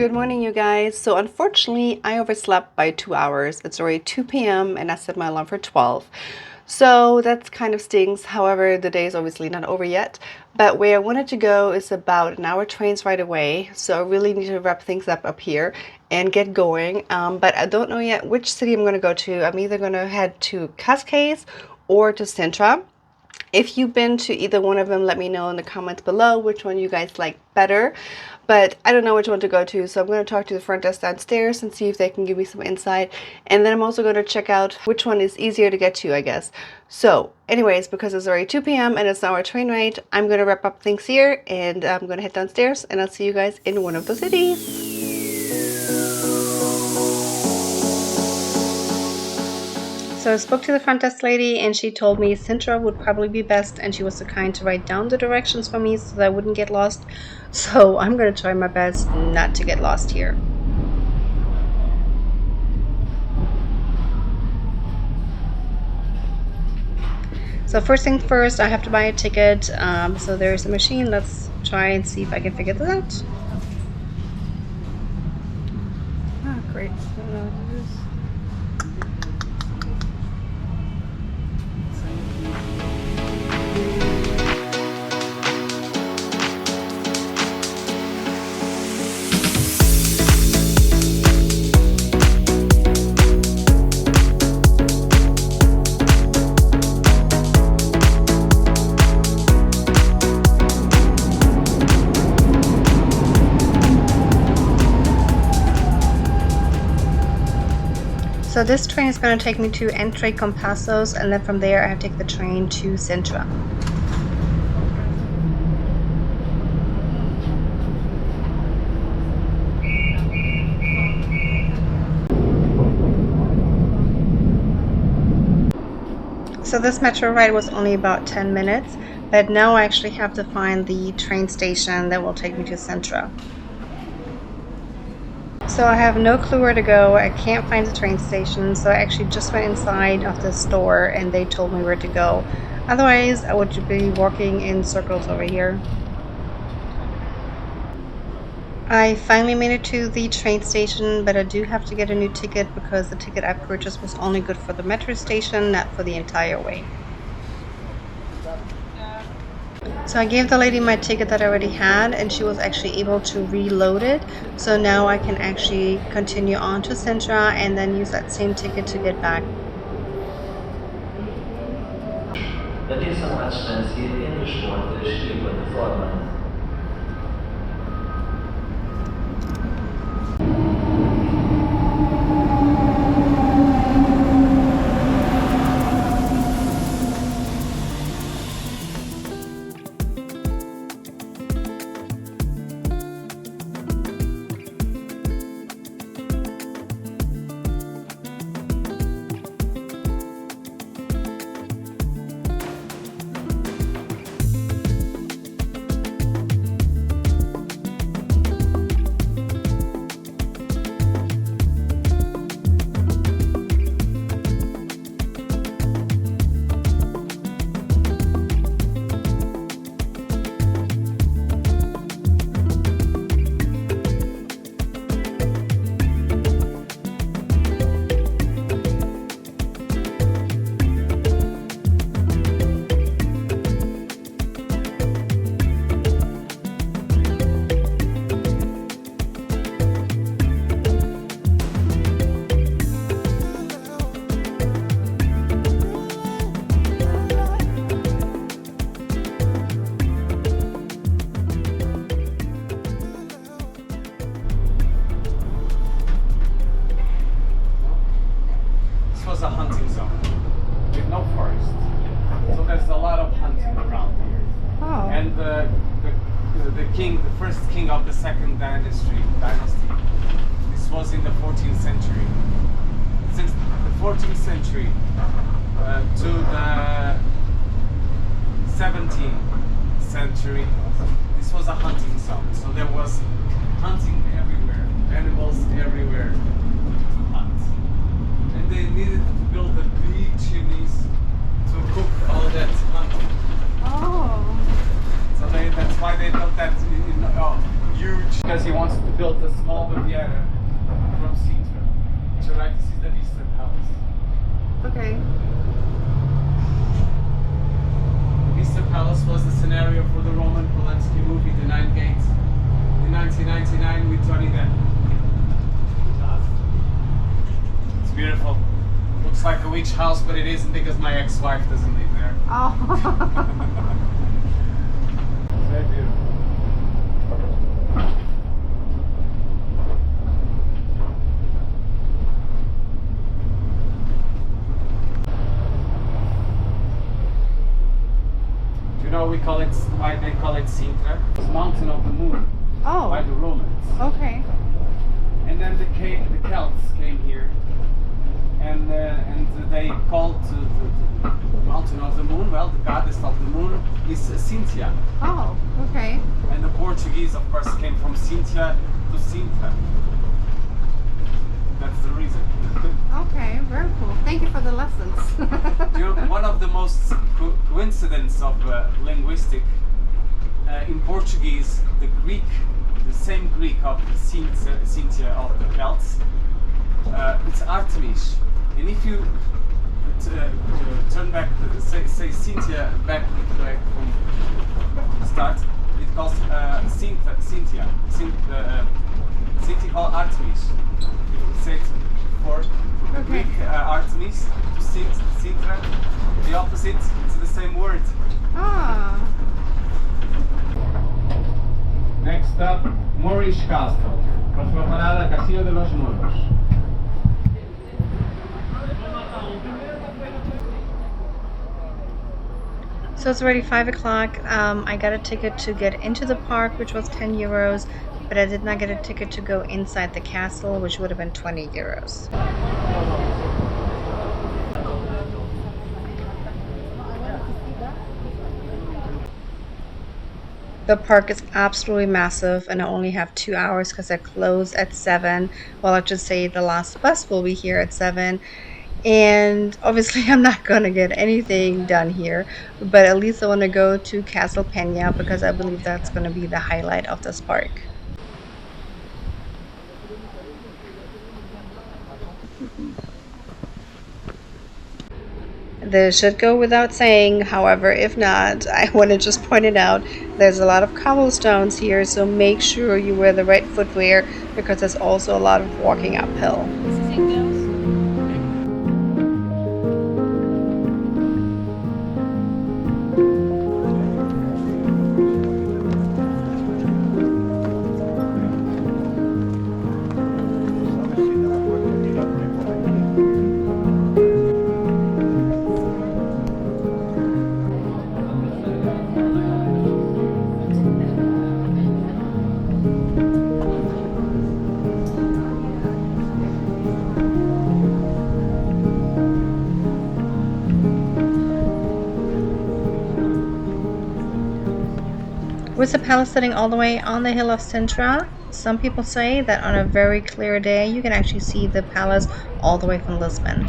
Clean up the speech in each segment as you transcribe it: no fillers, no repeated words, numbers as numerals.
Good morning, you guys. So unfortunately, I overslept by 2 hours. It's already 2 p.m. and I set my alarm for 12. So that's kind of stings. However, the day is obviously not over yet. But where I wanted to go is about an hour trains right away. So I really need to wrap things up here and get going. But I don't know yet which city I'm going to go to. I'm either going to head to Cascais or to Sintra. If you've been to either one of them, let me know in the comments below which one you guys like better. But I don't know which one to go to, so I'm going to talk to the front desk downstairs and see if they can give me some insight. And then I'm also going to check out which one is easier to get to, I guess. So anyways, because it's already 2 p.m. and it's now our train ride, I'm going to wrap up things here and I'm going to head downstairs and I'll see you guys in one of the cities. So I spoke to the front desk lady and she told me Sintra would probably be best, and she was so kind to write down the directions for me so that I wouldn't get lost. So I'm going to try my best not to get lost here. So first thing first, I have to buy a ticket. So there's a machine. Let's try and see if I can figure this out. Ah, great. I don't know what it is. So this train is going to take me to Entre Compassos, and then from there I have to take the train to Sintra. So this metro ride was only about 10 minutes, but now I actually have to find the train station that will take me to Sintra. So I have no clue where to go. I can't find the train station, so I actually just went inside of the store and they told me where to go. Otherwise, I would be walking in circles over here. I finally made it to the train station, but I do have to get a new ticket because the ticket I purchased was only good for the metro station, not for the entire way. So I gave the lady my ticket that I already had, and she was actually able to reload it. So now I can actually continue on to Sintra and then use that same ticket to get back. Atenção à distância entre as portas e a plataforma. A hunting zone with no forest, so there's a lot of hunting around here. Oh. And the first king of the second dynasty, this was in the 14th century. Since the 14th century to the 17th century, this was a hunting zone. So there was hunting everywhere, animals everywhere. They needed to build the big chimneys to cook all that hunting. Oh. So that's why they built that huge, because he wants to build a small but looks like a witch house, but it isn't because my ex-wife doesn't live there. Oh. Very beautiful. Do you know we call it, why they call it Sintra? It's Mountain of the Moon by Oh, the Romans. okay. And then the Celts came here, and they called the Mountain of the Moon, well, the goddess of the moon is Cynthia. Oh, okay. And the Portuguese, of course, came from Cynthia to Sintra. That's the reason. Okay, very cool. Thank you for the lessons. One of the most coincidence of linguistic in Portuguese, the same Greek of the Cynthia of the Celts, it's Artemis. And if you turn back, say Cynthia back from the start, it calls Cynthia called Artemis. Say it for Okay. Greek Artemis to Sintra, the opposite, it's the same word. Ah. Next up, Moorish Castle. Próxima parada, Castillo de los Moros. So it's already 5 o'clock. I got a ticket to get into the park, which was 10 euros, but I did not get a ticket to go inside the castle, which would have been 20 euros. The park is absolutely massive, and I only have 2 hours because I close at 7. Well, I should say the last bus will be here at 7. And obviously I'm not going to get anything done here, but at least I want to go to Castle Peña because I believe that's going to be the highlight of this park. This should go without saying, however, if not, I want to just point it out. There's a lot of cobblestones here, so make sure you wear the right footwear because there's also a lot of walking uphill. With the palace sitting all the way on the hill of Sintra, some people say that on a very clear day you can actually see the palace all the way from Lisbon.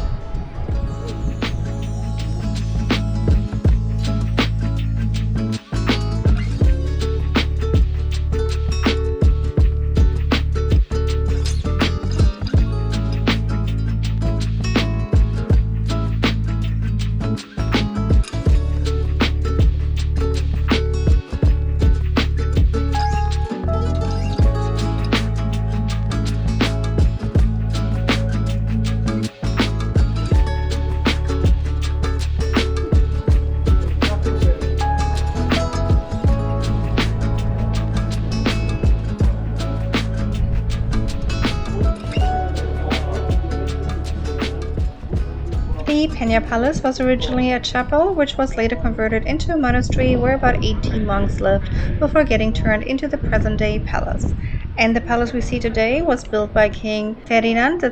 The Peña Palace was originally a chapel, which was later converted into a monastery where about 18 monks lived before getting turned into the present-day palace. And the palace we see today was built by King Ferdinand II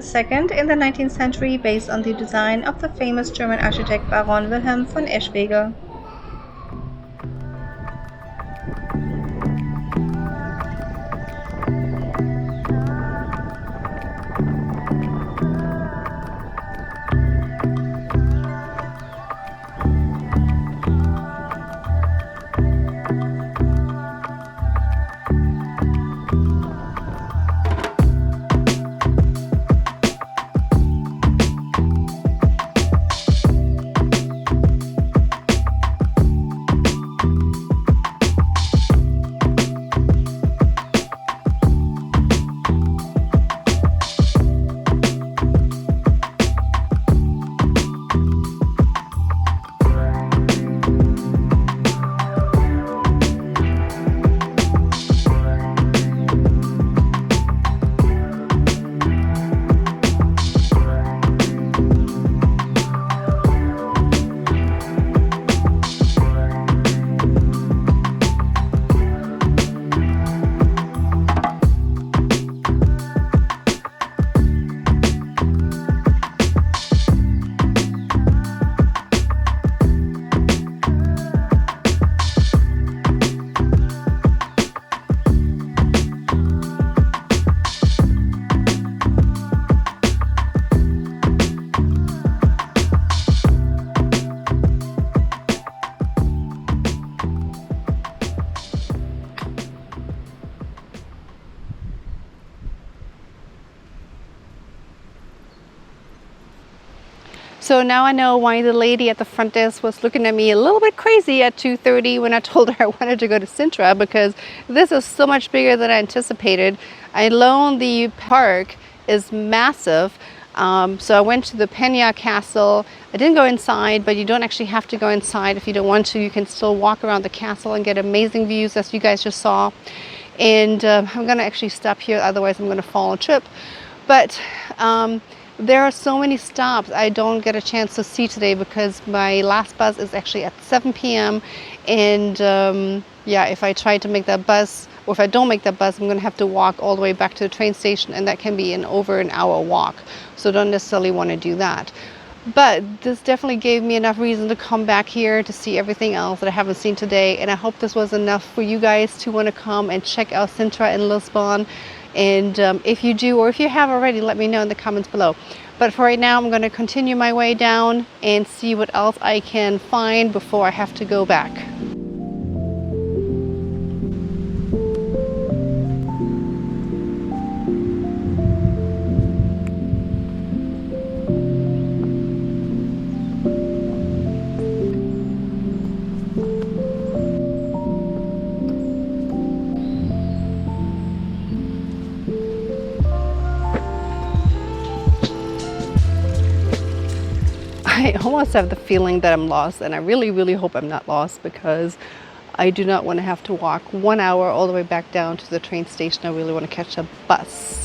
in the 19th century based on the design of the famous German architect Baron Wilhelm von Eschwege. So now I know why the lady at the front desk was looking at me a little bit crazy at 2:30 when I told her I wanted to go to Sintra, because this is so much bigger than I anticipated. Alone, the park is massive. So I went to the Pena Castle. I didn't go inside, but you don't actually have to go inside if you don't want to. You can still walk around the castle and get amazing views, as you guys just saw. And I'm gonna actually stop here, otherwise I'm gonna fall on a trip. But there are so many stops I don't get a chance to see today, because my last bus is actually at 7 p.m. And yeah, if I try to make that bus, or if I don't make that bus, I'm gonna have to walk all the way back to the train station, and that can be over an hour walk. So don't necessarily want to do that. But this definitely gave me enough reason to come back here to see everything else that I haven't seen today. And I hope this was enough for you guys to want to come and check out Sintra in Lisbon. And if you do, or if you have already, let me know in the comments below. But for right now, I'm going to continue my way down and see what else I can find before I have to go back. I almost have the feeling that I'm lost, and I really, really hope I'm not lost, because I do not want to have to walk 1 hour all the way back down to the train station. I really want to catch a bus.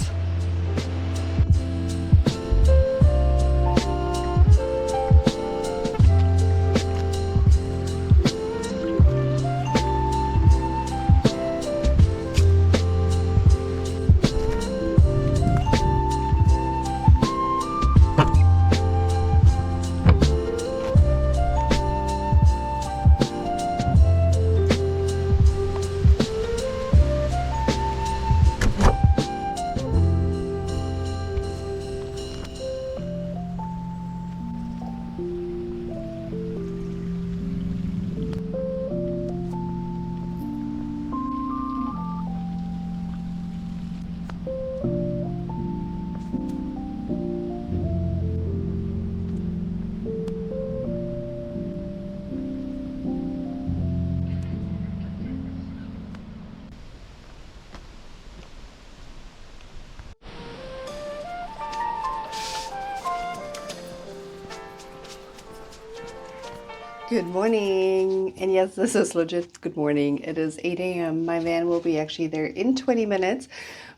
Good morning, and yes, this is legit good morning. It is 8 a.m. My van will be actually there in 20 minutes,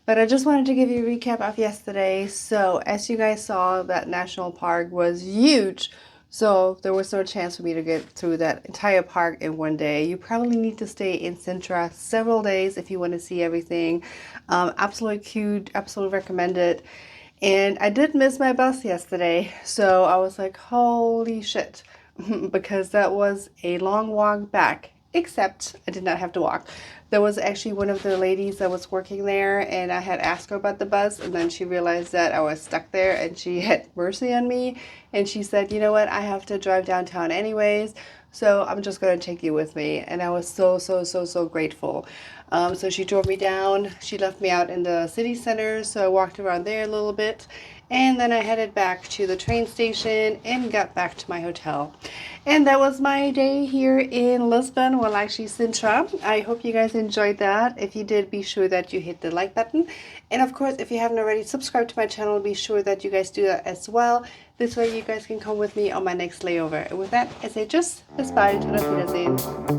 but I just wanted to give you a recap of yesterday. So as you guys saw, that national park was huge, so there was no chance for me to get through that entire park in one day. You probably need to stay in Sintra several days if you want to see everything. Absolutely cute, absolutely recommend it. And I did miss my bus yesterday, so I was like, holy shit. Because that was a long walk back, except I did not have to walk. There was actually one of the ladies that was working there, and I had asked her about the bus, and then she realized that I was stuck there, and she had mercy on me, and she said, you know what, I have to drive downtown anyways, so I'm just going to take you with me. And I was so grateful. So she drove me down. She left me out in the city center, so I walked around there a little bit, and then I headed back to the train station and got back to my hotel. And that was my day here in Lisbon, well, actually Sintra. I hope you guys enjoyed that. If you did, be sure that you hit the like button. And of course, if you haven't already subscribed to my channel, be sure that you guys do that as well. This way you guys can come with me on my next layover. And with that, I say just bis bald und auf Wiedersehen.